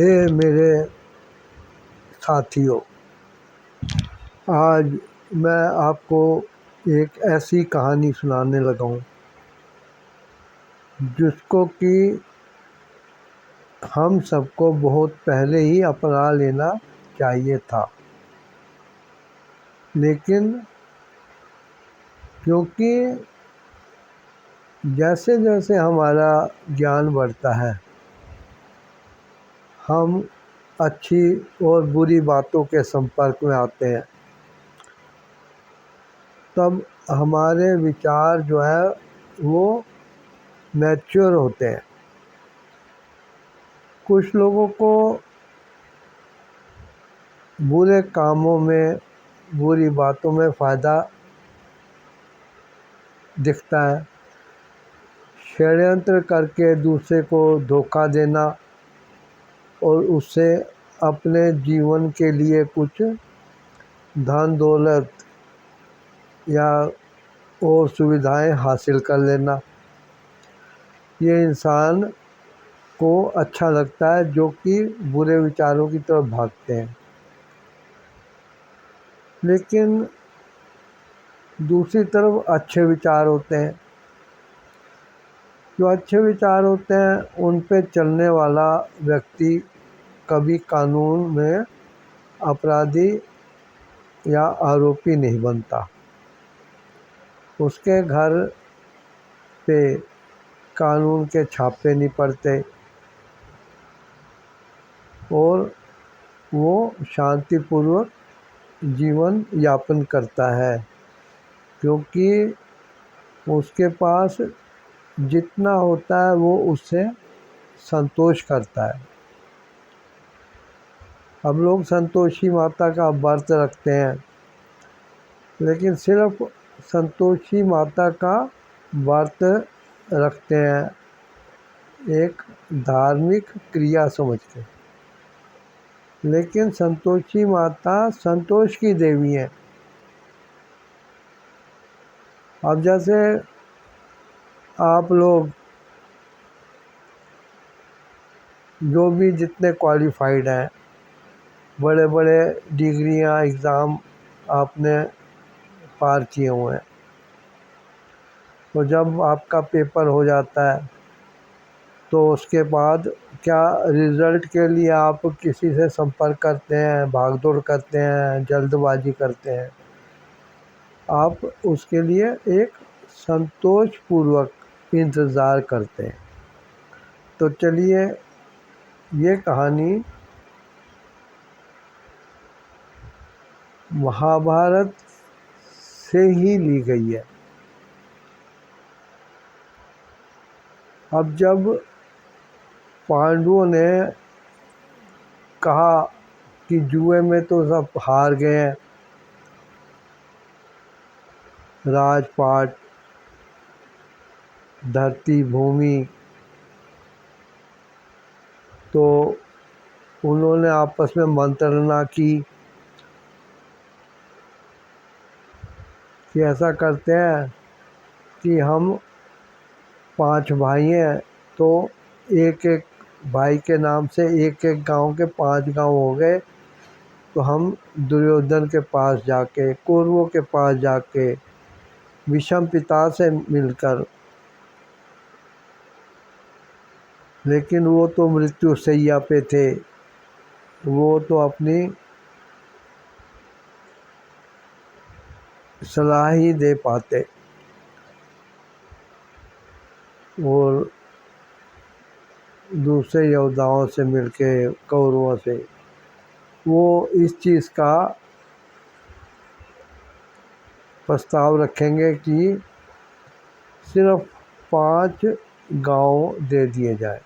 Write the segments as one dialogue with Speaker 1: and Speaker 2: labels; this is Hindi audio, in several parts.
Speaker 1: हे मेरे साथियों, आज मैं आपको एक ऐसी कहानी सुनाने लगा हूँ जिसको कि हम सबको बहुत पहले ही अपना लेना चाहिए था, लेकिन क्योंकि जैसे जैसे हमारा ज्ञान बढ़ता है हम अच्छी और बुरी बातों के संपर्क में आते हैं, तब हमारे विचार जो है वो मैच्योर होते हैं। कुछ लोगों को बुरे कामों में, बुरी बातों में फ़ायदा दिखता है। षड्यंत्र करके दूसरे को धोखा देना और उससे अपने जीवन के लिए कुछ धन दौलत या और सुविधाएं हासिल कर लेना, ये इंसान को अच्छा लगता है जो कि बुरे विचारों की तरफ भागते हैं। लेकिन दूसरी तरफ अच्छे विचार होते हैं। जो अच्छे विचार होते हैं उन पे चलने वाला व्यक्ति कभी कानून में अपराधी या आरोपी नहीं बनता। उसके घर पे कानून के छापे नहीं पड़ते और वो शांतिपूर्वक जीवन यापन करता है, क्योंकि उसके पास जितना होता है वो उससे संतोष करता है। हम लोग संतोषी माता का व्रत रखते हैं, लेकिन सिर्फ संतोषी माता का व्रत रखते हैं एक धार्मिक क्रिया समझ के, लेकिन संतोषी माता संतोष की देवी है। अब जैसे आप लोग जो भी जितने क्वालिफाइड हैं, बड़े बड़े डिग्रियां एग्ज़ाम आपने पार किए हुए हैं, तो जब आपका पेपर हो जाता है तो उसके बाद क्या रिज़ल्ट के लिए आप किसी से संपर्क करते हैं, भागदौड़ करते हैं, जल्दबाजी करते हैं? आप उसके लिए एक संतोषपूर्वक इंतज़ार करते हैं। तो चलिए, ये कहानी महाभारत से ही ली गई है। अब जब पांडवों ने कहा कि जुए में तो सब हार गए हैं, राजपाट, धरती, भूमि, तो उन्होंने आपस में मंत्रणा की कि ऐसा करते हैं कि हम 5 भाई हैं, तो एक एक भाई के नाम से एक एक गांव के 5 गांव हो गए। तो हम दुर्योधन के पास जाके, कौरवों के पास जाके, विषम पिता से मिलकर, लेकिन वो तो मृत्यु शैया पे थे, वो तो अपनी सलाह ही दे पाते। और दूसरे योद्धाओं से मिलके, कौरवों से, वो इस चीज़ का प्रस्ताव रखेंगे कि सिर्फ 5 गांव दे दिए जाए,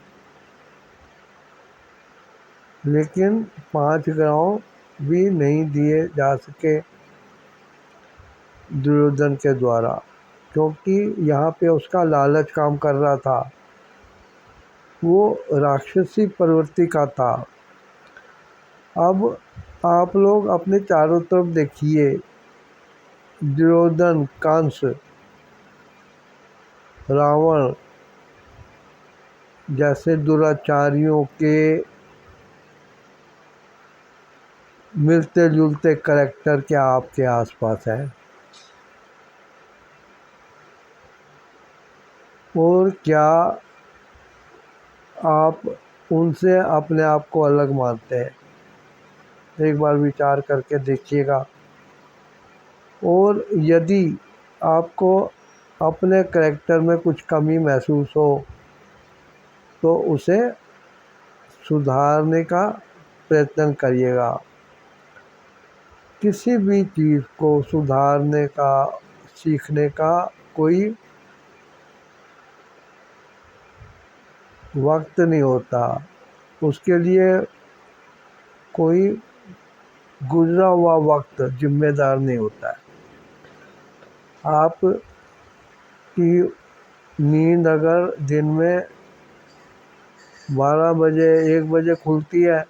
Speaker 1: लेकिन 5 गांव भी नहीं दिए जा सके दुर्योधन के द्वारा, क्योंकि यहाँ पे उसका लालच काम कर रहा था। वो राक्षसी प्रवृत्ति का था। अब आप लोग अपने चारों तरफ देखिए, दुर्योधन, कंस, रावण जैसे दुराचारियों के मिलते जुलते करैक्टर क्या आपके आसपास है, और क्या आप उनसे अपने आप को अलग मानते हैं? एक बार विचार करके देखिएगा। और यदि आपको अपने करैक्टर में कुछ कमी महसूस हो तो उसे सुधारने का प्रयत्न करिएगा। किसी भी चीज़ को सुधारने का, सीखने का कोई वक्त नहीं होता, उसके लिए कोई गुजरा हुआ वक्त जिम्मेदार नहीं होता है। आपकी नींद अगर दिन में 12 बजे 1 बजे खुलती है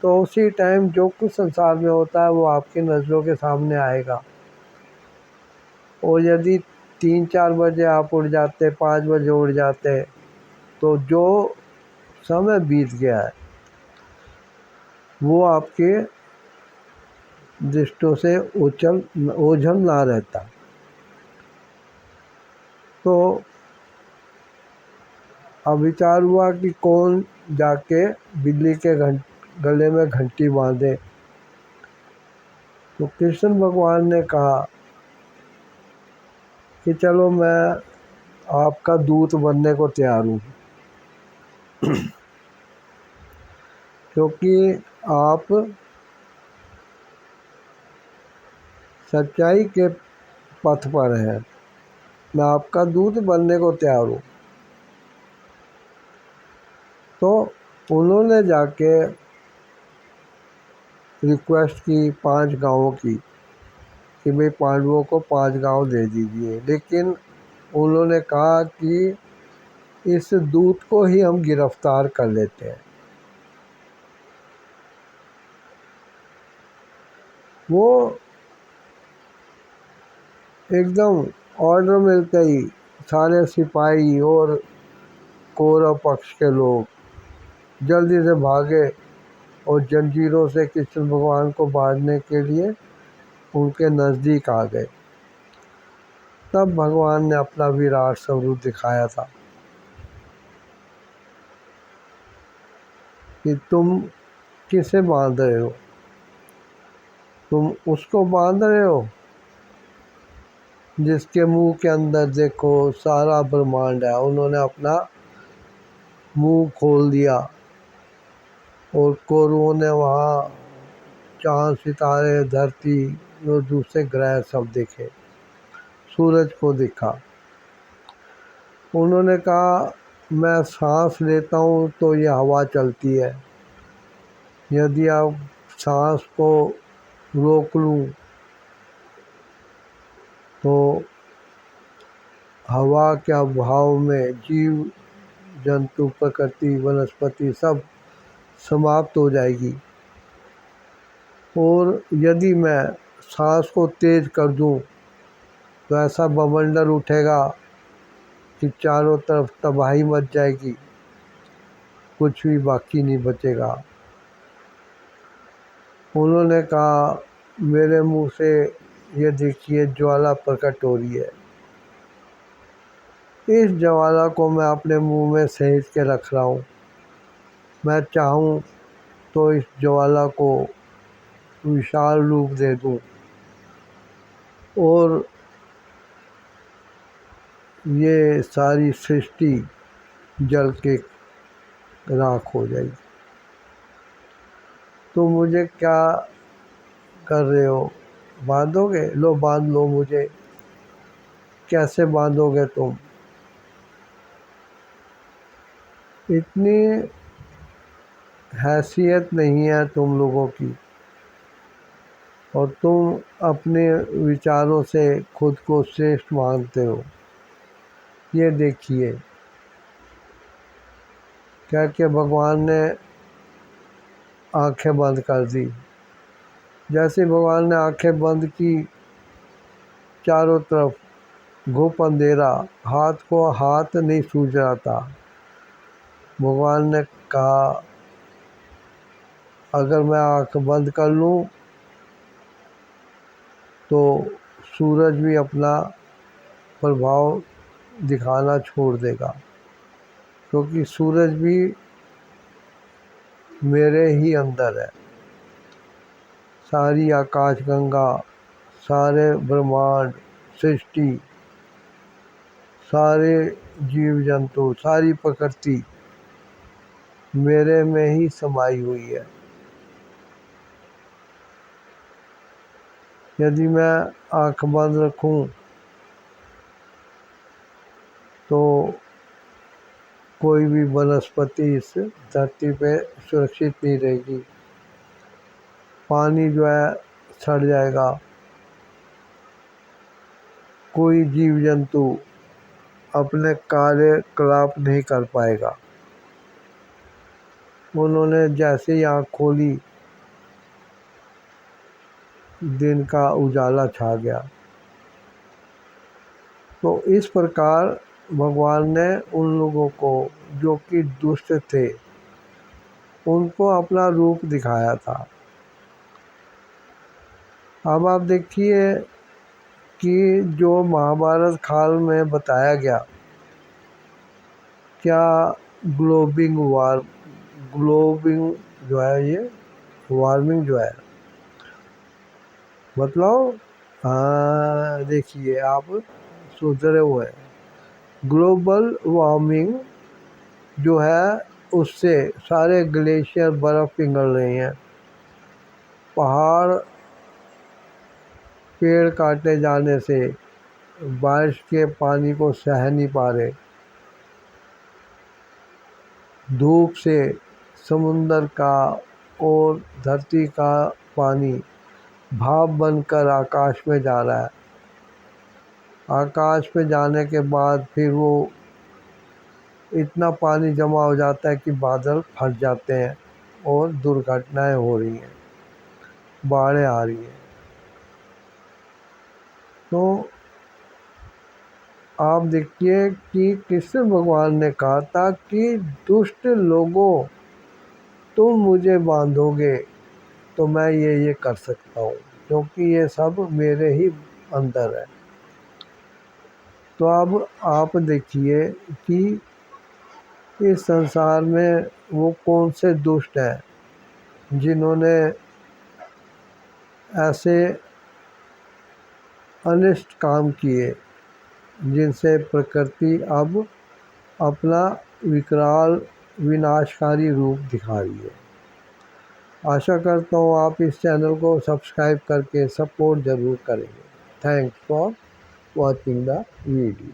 Speaker 1: तो उसी टाइम जो कुछ संसार में होता है वो आपकी नज़रों के सामने आएगा। और यदि 3-4 बजे आप उठ जाते, 5 बजे उठ जाते, तो जो समय बीत गया है वो आपके दृष्टों से ओझल ना रहता। तो अब विचार हुआ कि कौन जाके बिल्ली के गले में घंटी बांधे। तो कृष्ण भगवान ने कहा कि चलो मैं आपका दूत बनने को तैयार हूँ, क्योंकि आप सच्चाई के पथ पर हैं। मैं आपका दूत बनने को तैयार हूँ। तो उन्होंने जाके रिक्वेस्ट की 5 गांवों की कि भाई पांडवों को 5 गांव दे दीजिए, लेकिन उन्होंने कहा कि इस दूत को ही हम गिरफ्तार कर लेते हैं। वो एकदम ऑर्डर मिलते ही सारे सिपाही और कौरव पक्ष के लोग जल्दी से भागे और जंजीरों से कृष्ण भगवान को बांधने के लिए उनके नज़दीक आ गए। तब भगवान ने अपना विराट स्वरूप दिखाया था कि तुम किसे बांध रहे हो? तुम उसको बांध रहे हो जिसके मुंह के अंदर देखो सारा ब्रह्मांड है। उन्होंने अपना मुंह खोल दिया और कौरवों ने वहाँ चांद, सितारे, धरती और दूसरे ग्रह सब देखे, सूरज को देखा। उन्होंने कहा मैं सांस लेता हूँ तो ये हवा चलती है, यदि आप सांस को रोक लूँ तो हवा के अभाव में जीव जंतु, प्रकृति, वनस्पति सब समाप्त हो जाएगी। और यदि मैं सांस को तेज कर दूं तो ऐसा बवंडर उठेगा कि चारों तरफ तबाही मच जाएगी, कुछ भी बाकी नहीं बचेगा। उन्होंने कहा मेरे मुंह से ये देखिए ज्वाला प्रकट हो रही है, इस ज्वाला को मैं अपने मुंह में सहेज के रख रहा हूँ। मैं चाहूँ तो इस ज्वाला को विशाल रूप दे दूँ और ये सारी सृष्टि जल के राख हो जाएगी। तो मुझे क्या कर रहे हो? बांधोगे? लो बांध लो मुझे। कैसे बांधोगे तुम? इतनी हैसियत नहीं है तुम लोगों की, और तुम अपने विचारों से खुद को श्रेष्ठ मानते हो। ये देखिए, क्या कि भगवान ने आंखें बंद कर दी। जैसे भगवान ने आंखें बंद की, चारों तरफ घुप अंधेरा, हाथ को हाथ नहीं सूझ रहा था। भगवान ने कहा अगर मैं आँख बंद कर लूँ तो सूरज भी अपना प्रभाव दिखाना छोड़ देगा, क्योंकि सूरज भी मेरे ही अंदर है। सारी आकाशगंगा, सारे ब्रह्मांड, सृष्टि, सारे जीव जंतु, सारी प्रकृति मेरे में ही समाई हुई है। यदि मैं आँख बंद रखूं तो कोई भी वनस्पति इस धरती पे सुरक्षित नहीं रहेगी। पानी जो है सड़ जाएगा, कोई जीव जंतु अपने कार्यकलाप नहीं कर पाएगा। उन्होंने जैसे ही आँख खोली, दिन का उजाला छा गया। तो इस प्रकार भगवान ने उन लोगों को जो कि दुष्ट थे उनको अपना रूप दिखाया था। अब आप देखिए कि जो महाभारत काल में बताया गया, क्या ग्लोबिंग जो है, ये वार्मिंग जो है, मतलब हाँ देखिए आप सुधरे हुए हैं। ग्लोबल वार्मिंग जो है उससे सारे ग्लेशियर बर्फ़ पिघल रहे हैं, पहाड़ पेड़ काटे जाने से बारिश के पानी को सह नहीं पा रहे, धूप से समुंदर का और धरती का पानी भाप बनकर आकाश में जा रहा है। आकाश में जाने के बाद फिर वो इतना पानी जमा हो जाता है कि बादल फट जाते हैं और दुर्घटनाएं हो रही हैं, बाढ़ें आ रही हैं। तो आप देखिए कि कृष्ण भगवान ने कहा था कि दुष्ट लोगों तुम मुझे बांधोगे तो मैं ये कर सकता हूँ, क्योंकि ये सब मेरे ही अंदर है। तो अब आप देखिए कि इस संसार में वो कौन से दुष्ट हैं जिन्होंने ऐसे अनिष्ट काम किए, जिनसे प्रकृति अब अपना विकराल विनाशकारी रूप दिखा रही है। आशा करता हूँ आप इस चैनल को सब्सक्राइब करके सपोर्ट ज़रूर करेंगे। Thanks for watching the video.